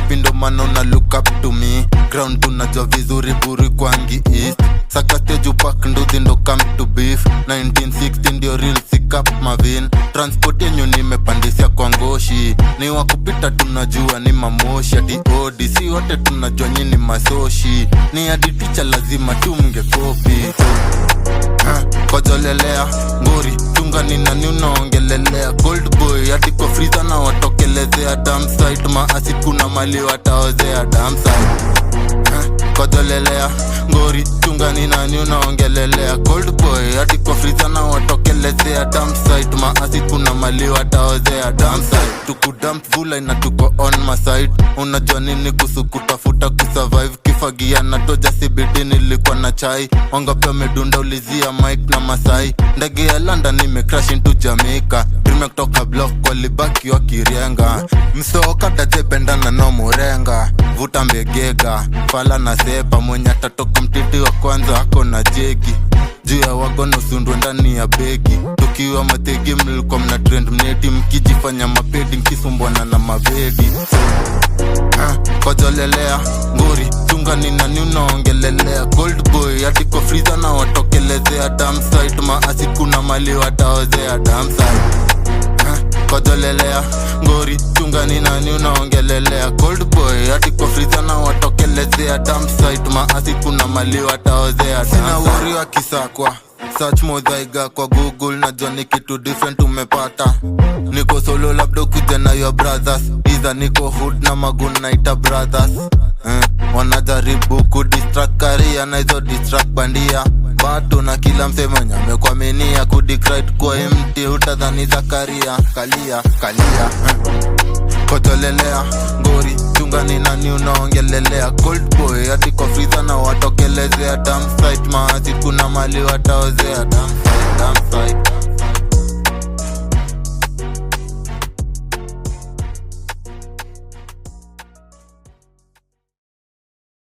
fupi ndo maana una look up to me. Ground tunajua vizuri buri kwangi east. Saka stage upak nduthi ndo come to beef. 1960 ndio real sick up mavin. Transport yenyu nimepandisia kwa ngoshi. Ni wakupita tunajua ni mamoshi. Adi odi si wote tunajua nyini masoshi. Ni adi teacher lazima tumge kopi. Kojolelea ngori tunga ni nani unaongelelea. Gold boy hadi kwa freezer na watokelezea. Damn site maasi kuna mali wataozea. Damn site kojolelea ngori tunga ni nani unaongelelea. Gold boy hadi kwa freezer na watokelezea. Damn site maasi kuna mali wataozea. Damn site tukudump vula ina tuko on my side. Unajua nini kusu kutafuta kusurvive. Kifagia na toja CBD nilikuwa na chai. Wangapi wamedunda ulizia Mike na Masai. Ndege ya London nimecrash into Jamaica. Dream kutoka block kwa libaki wa Kirienga. Msoka tajependana no murenga. Vuta mbegega fala na sepa. Mwenye atatoka mtiti wa kwanza hako na jegi. Juu ya wagono usundwe ndani ya begi. Tukiwa mategi mlikuwa mna trend mneti. Mkijifanya mapedi mkisumbwana na mabedi. Kojolelea ngori tunga ni nani unaongelelea. Gold boy hadi kwa freezer na watokelezea. Damn site maasi kuna mali wataozea. Damn site kojolelea ngori tunga ni nani unaongelelea. Gold boy hadi kwa freezer na watokelezea. Damn site maasi kuna mali wataozea. Sina worry wa kisakwa search modhaiga kwa Google. Najua ni kitu different umepata. Niko solo labda kuja na your brothers. Iza niko hood na magun naita brothers. Wanajaribu kudistract career na hizo distract bandia. Bato na kila msemanya mekwaminia. Kudikrit kwa empty utadhani Zakaria. Kalia kojolelea ngori tunga ni nani unaongelelea. Gold boy hadi kwa freezer na watokelezea. Damn site maasi kuna mali wataozea. Damn